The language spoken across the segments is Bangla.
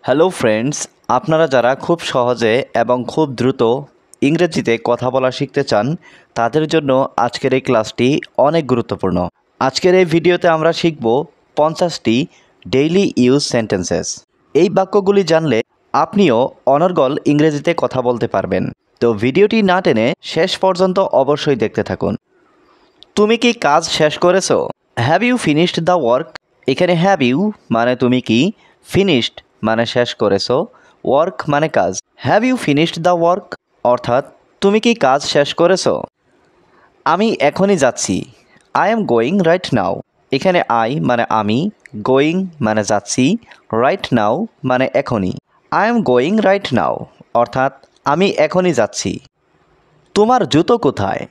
হ্যালো ফ্রেন্ডস, আপনারা যারা খুব সহজে এবং খুব দ্রুত ইংরেজিতে কথা বলা শিখতে চান তাদের জন্য আজকের এই ক্লাসটি অনেক গুরুত্বপূর্ণ। আজকের এই ভিডিওতে আমরা শিখব 50টি ডেইলি ইউজ সেন্টেন্সেস। এই বাক্যগুলি জানলে আপনিও অনর্গল ইংরেজিতে কথা বলতে পারবেন। তো ভিডিওটি না টেনে শেষ পর্যন্ত অবশ্যই দেখতে থাকুন। তুমি কি কাজ শেষ করেছো? Have you finished the work? এখানে হ্যাভ ইউ মানে তুমি কি, ফিনিশড মানে শেষ করেছো, ওয়ার্ক মানে কাজ। Have you finished the work অর্থাৎ তুমি কি কাজ শেষ করেছো? আমি এখনই যাচ্ছি। I am going right now. এখানে আই মানে আমি, গোয়িং মানে যাচ্ছি, রাইট নাও মানে এখনই। আই এম গোয়িং রাইট নাও অর্থাৎ আমি এখনই যাচ্ছি। তোমার জুতো কোথায়?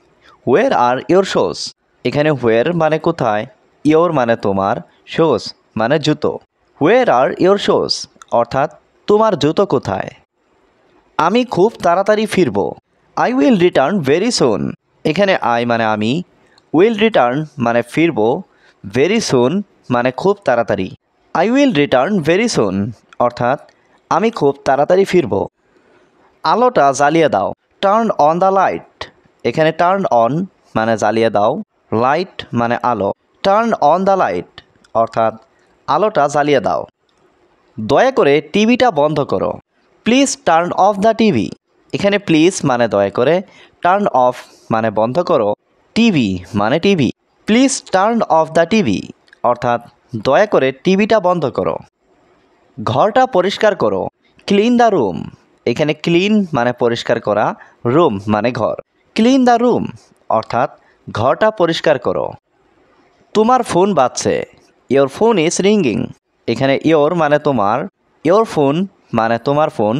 হোয়ার আর ইয়োর শোজ? এখানে হোয়ার মানে কোথায়, ইয়োর মানে তোমার, শোজ মানে জুতো। হোয়ার আর ইয়োর শোজ অর্থাৎ তোমার জুতো কোথায়? আমি খুব তাড়াতাড়ি ফিরব। I will return very soon. এখানে আই মানে আমি, উইল রিটার্ন মানে ফিরব, ভেরি সুন মানে খুব তাড়াতাড়ি। I will return very soon অর্থাৎ আমি খুব তাড়াতাড়ি ফিরব। আলোটা জ্বালিয়ে দাও। Turn on the light. এখানে টার্ন অন মানে জ্বালিয়ে দাও, লাইট মানে আলো। টার্ন অন দ্য লাইট অর্থাৎ আলোটা জ্বালিয়ে দাও। দয়া করে টিভিটা বন্ধ করো। Please turn off the TV. এখানে প্লিজ মানে দয়া করে, টার্ন অফ মানে বন্ধ করো, টিভি মানে TV. Please turn off the TV অর্থাৎ দয়া করে টিভিটা বন্ধ করো। ঘরটা পরিষ্কার করো। Clean the room. এখানে ক্লিন মানে পরিষ্কার করা, রুম মানে ঘর। ক্লিন দ্য রুম অর্থাৎ ঘরটা পরিষ্কার করো। তোমার ফোন বাজছে। Your phone is ringing. এখানে ইয়োর মানে তোমার, ইয়োর ফোন মানে তোমার ফোন,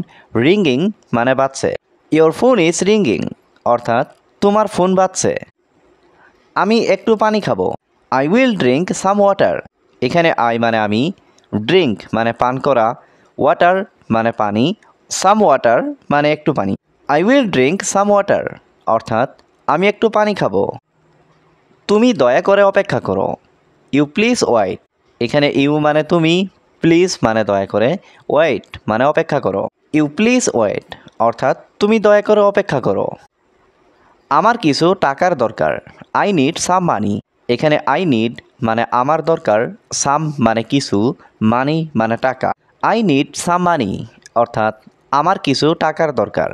রিঙ্গিং মানে বাজছে। ইয়োর ফোন ইজ রিঙ্গিং অর্থাৎ তোমার ফোন বাজছে। আমি একটু পানি খাবো। I will drink some water. এখানে আই মানে আমি, ড্রিঙ্ক মানে পান করা, ওয়াটার মানে পানি, সাম ওয়াটার মানে একটু পানি। I will drink some water অর্থাৎ আমি একটু পানি খাবো। তুমি দয়া করে অপেক্ষা করো। You please wait. এখানে ইউ মানে তুমি, প্লিজ মানে দয়া করে, ওয়েট মানে অপেক্ষা করো। ইউ প্লিজ ওয়েট অর্থাৎ তুমি দয়া করে অপেক্ষা করো। আমার কিছু টাকার দরকার। আই নিড সাম মানি। এখানে আই নিড মানে আমার দরকার, সাম মানে কিছু, মানি মানে টাকা। আই নিড সাম মানি অর্থাৎ আমার কিছু টাকার দরকার।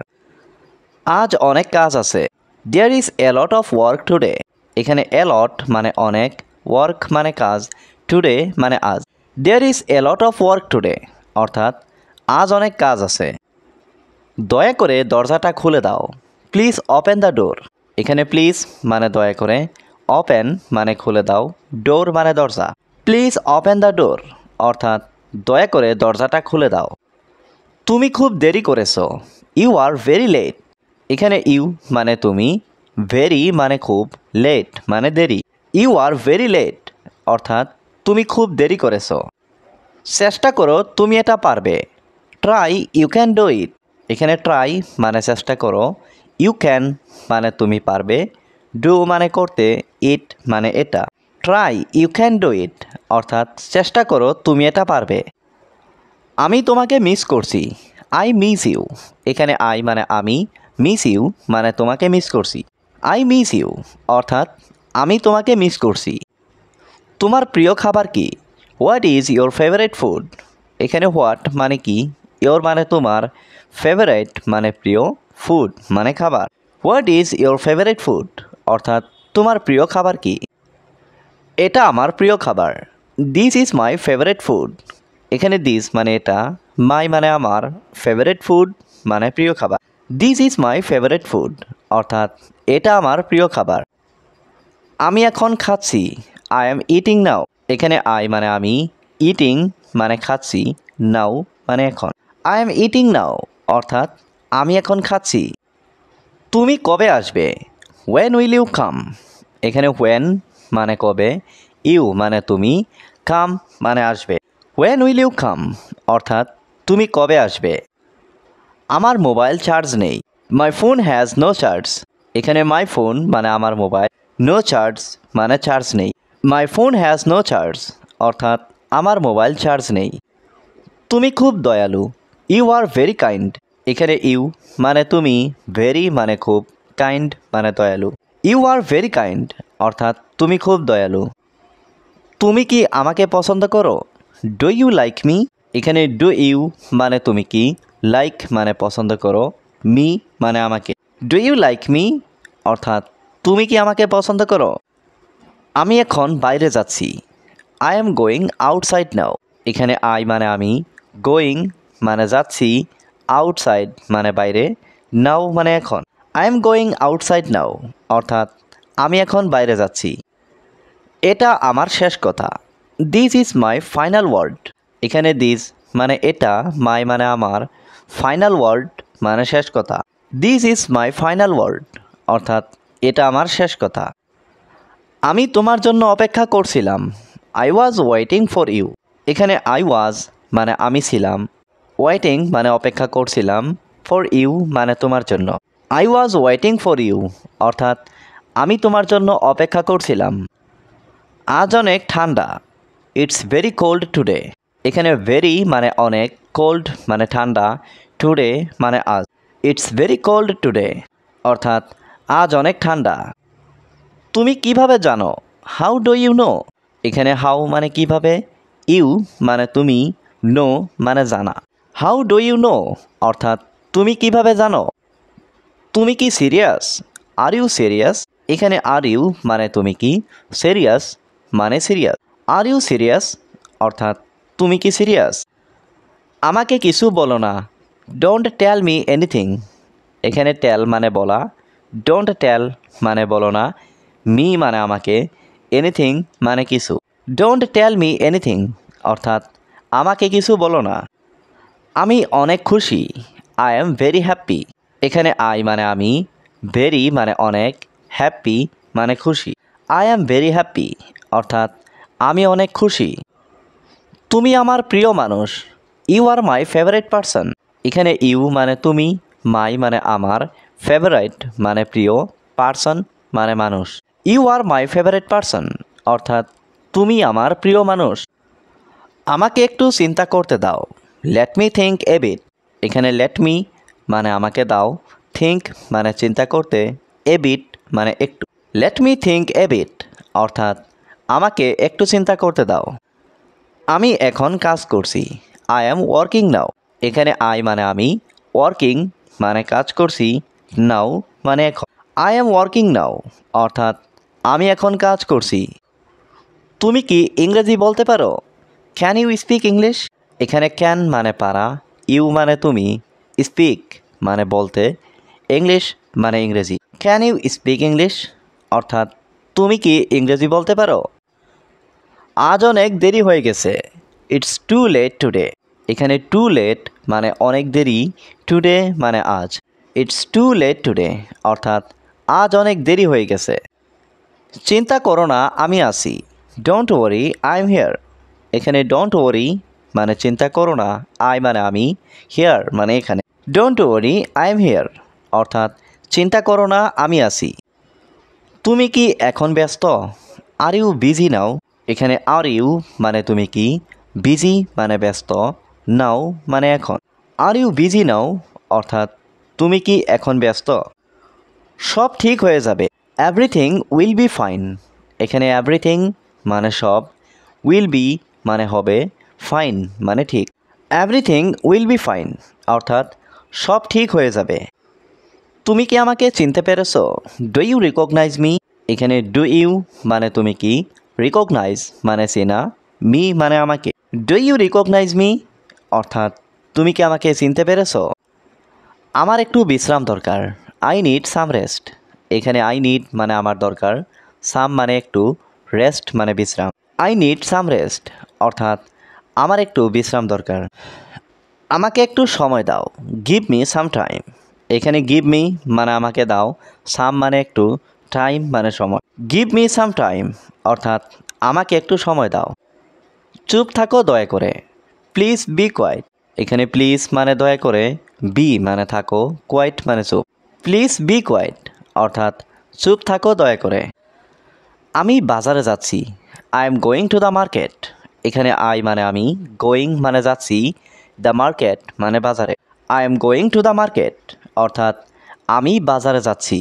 আজ অনেক কাজ আছে। There is a lot of work today. এখানে এ লট মানে অনেক, ওয়ার্ক মানে কাজ, টুডে মানে আজ। There is a lot of work today অর্থাৎ আজ অনেক কাজ আছে। দয়া করে দরজাটা খুলে দাও। Please open the door. এখানে প্লিজ মানে দয়া করে, ওপেন মানে খুলে দাও, ডোর মানে দরজা। প্লিজ ওপেন দ্য ডোর অর্থাৎ দয়া করে দরজাটা খুলে দাও। তুমি খুব দেরি করেছো। You are very late. এখানে ইউ মানে তুমি, ভেরি মানে খুব, লেট মানে দেরি। ইউ আর ভেরি লেট অর্থাৎ তুমি খুব দেরি করেছো। চেষ্টা করো, তুমি এটা পারবে। Try you can do it. এখানে ট্রাই মানে চেষ্টা করো, ইউ ক্যান মানে তুমি পারবে, ডু মানে করতে, ইট মানে এটা। Try you can do it অর্থাৎ চেষ্টা করো, তুমি এটা পারবে। আমি তোমাকে মিস করছি। I miss you. এখানে আই মানে আমি, মিস ইউ মানে তোমাকে মিস করছি। আই মিস ইউ অর্থাৎ আমি তোমাকে মিস করছি। তোমার প্রিয় খাবার কি? What is your favourite food? এখানে হোয়াট মানে কি, ইয়োর মানে তোমার, ফেভারিট মানে প্রিয়, ফুড মানে খাবার। What is your favourite food অর্থাৎ তোমার প্রিয় খাবার কি? এটা আমার প্রিয় খাবার। This is my favourite food. এখানে দিস মানে এটা, মাই মানে আমার, ফেভারিট ফুড মানে প্রিয় খাবার। This is my favourite food অর্থাৎ এটা আমার প্রিয় খাবার। আমি এখন খাচ্ছি। আই এম ইটিং নাও। এখানে আই মানে আমি, ইটিং মানে খাচ্ছি, নাও মানে এখন। আই এম ইটিং নাও অর্থাৎ আমি এখন খাচ্ছি। তুমি কবে আসবে? When will you come? এখানে ওয়েন মানে কবে, ইউ মানে তুমি, কাম মানে আসবে। ওয়েন উইল ইউ কাম অর্থাৎ তুমি কবে আসবে। আমার মোবাইল চার্জ নেই। My phone has no charge. এখানে মাই ফোন মানে আমার মোবাইল, নো চার্জ মানে চার্জ নেই। My phone has no charge অর্থাৎ আমার মোবাইল চার্জ নেই। তুমি খুব দয়ালু। You are very kind. এখানে ইউ মানে তুমি, ভেরি মানে খুব, কাইন্ড মানে দয়ালু। ইউ আর ভেরি কাইন্ড অর্থাৎ তুমি খুব দয়ালু। তুমি কি আমাকে পছন্দ করো? Do you like me? এখানে ডু ইউ মানে তুমি কি, লাইক মানে পছন্দ করো, মি মানে আমাকে। ডু ইউ লাইক মি অর্থাৎ তুমি কি আমাকে পছন্দ করো? আমি এখন বাইরে যাচ্ছি। আই এম গোয়িং আউটসাইড নাও। এখানে আই মানে আমি, গোয়িং মানে যাচ্ছি, আউটসাইড মানে বাইরে, নাও মানে এখন। I am going outside now অর্থাৎ আমি এখন বাইরে যাচ্ছি। এটা আমার শেষ কথা। This is my final word. এখানে দিস মানে এটা, মাই মানে আমার, ফাইনাল ওয়ার্ড মানে শেষ কথা। This is my final word অর্থাৎ এটা আমার শেষ কথা। আমি তোমার জন্য অপেক্ষা করছিলাম। I was waiting for you. এখানে আই ওয়াজ মানে আমি ছিলাম, ওয়েটিং মানে অপেক্ষা করছিলাম, ফর ইউ মানে তোমার জন্য। I was waiting for you অর্থাৎ আমি তোমার জন্য অপেক্ষা করছিলাম। আজ অনেক ঠান্ডা। It's very cold today. এখানে ভেরি মানে অনেক, কোল্ড মানে ঠান্ডা, টুডে মানে আজ। ইটস ভেরি কোল্ড টুডে অর্থাৎ আজ অনেক ঠান্ডা। তুমি কিভাবে জানো? How do you know? এখানে হাউ মানে কিভাবে, ইউ মানে তুমি, নো মানে জানা। হাউ ডু ইউ নো অর্থাৎ তুমি কিভাবে জানো? তুমি কি সিরিয়াস? Are you serious? এখানে আর ইউ মানে তুমি কি, সিরিয়াস মানে সিরিয়াস। আর ইউ সিরিয়াস অর্থাৎ তুমি কি সিরিয়াস? আমাকে কিছু বলো না। Don't tell me anything. এখানে টেল মানে বলা, ডোন্ট টেল মানে বলো না, মি মানে আমাকে, এনিথিং মানে কিছু। ডোন্ট টেল মি এনিথিং অর্থাৎ আমাকে কিছু বলো না। আমি অনেক খুশি। I am very happy. এখানে আই মানে আমি, ভেরি মানে অনেক, হ্যাপি মানে খুশি। আই এম ভেরি হ্যাপি অর্থাৎ আমি অনেক খুশি। তুমি আমার প্রিয় মানুষ। You are my favourite person. এখানে ইউ মানে তুমি, মাই মানে আমার, ফেভারাইট মানে প্রিয়, পারসন মানে মানুষ। You are my favourite person অর্থাৎ তুমি আমার প্রিয় মানুষ। আমাকে একটু চিন্তা করতে দাও। Let me think a bit. এখানে লেট মি মানে আমাকে দাও, থিঙ্ক মানে চিন্তা করতে, এ বিট মানে একটু। Let me think a bit অর্থাৎ আমাকে একটু চিন্তা করতে দাও। আমি এখন কাজ করছি। আই অ্যাম ওয়ার্কিং নাও। এখানে আই মানে আমি, ওয়ার্কিং মানে কাজ করছি, নাও মানে এখন। আই অ্যাম ওয়ার্কিং নাও অর্থাৎ আমি এখন কাজ করছি। তুমি কি ইংরেজি বলতে পারো? Can you speak English? এখানে ক্যান মানে পারা, ইউ মানে তুমি, স্পিক মানে বলতে, ইংলিশ মানে ইংরেজি। ক্যান ইউ স্পিক ইংলিশ অর্থাৎ তুমি কি ইংরেজি বলতে পারো? আজ অনেক দেরি হয়ে গেছে। It's too late today. এখানে টু লেট মানে অনেক দেরি, টুডে মানে আজ। ইটস টু লেট টুডে অর্থাৎ আজ অনেক দেরি হয়ে গেছে। চিন্তা করো না, আমি আছি। Don't worry, I am here. এখানে ডোন্ট ওয়ারি মানে চিন্তা করো না, আই মানে আমি, হিয়ার মানে এখানে। Don't worry, I am here অর্থাৎ চিন্তা করো না, আমি আছি। তুমি কি এখন ব্যস্ত? Are you busy now? এখানে আর ইউ মানে তুমি কি, বিজি মানে ব্যস্ত, নাও মানে এখন। আর ইউ বিজি নাও অর্থাৎ তুমি কি এখন ব্যস্ত? সব ঠিক হয়ে যাবে। Everything will be fine. এখানে এভরিথিং মানে সব, উইল বি মানে হবে, ফাইন মানে ঠিক। এভরিথিং উইল বি ফাইন অর্থাৎ সব ঠিক হয়ে যাবে। তুমি কি আমাকে চিনতে পেরেছো? Do you recognise me? এখানে ডু ইউ মানে তুমি কি, রিকগনাইজ মানে চেনা, মি মানে আমাকে। ডু ইউ রিকগনাইজ মি অর্থাৎ তুমি কি আমাকে চিনতে পেরেছো? আমার একটু বিশ্রাম দরকার। I need some rest. এখানে আই নিড মানে আমার দরকার, সাম মানে একটু, রেস্ট মানে বিশ্রাম। আই নিড সাম রেস্ট অর্থাৎ আমার একটু বিশ্রাম দরকার। আমাকে একটু সময় দাও। Give me some time. এখানে গিভ মি মানে আমাকে দাও, সাম মানে একটু, টাইম মানে সময়। গিভ মি সাম টাইম অর্থাৎ আমাকে একটু সময় দাও। চুপ থাকো দয়া করে। Please be quiet. এখানে প্লিজ মানে দয়া করে, বি মানে থাকো, কোয়াইট মানে চুপ। প্লিজ বি কোয়াইট অর্থাৎ চুপ থাকো দয়া করে। আমি বাজারে যাচ্ছি। I am going to the market. এখানে আই মানে আমি, গোয়িং মানে যাচ্ছি, দ্য মার্কেট মানে বাজারে। I am going to the market অর্থাৎ আমি বাজারে যাচ্ছি।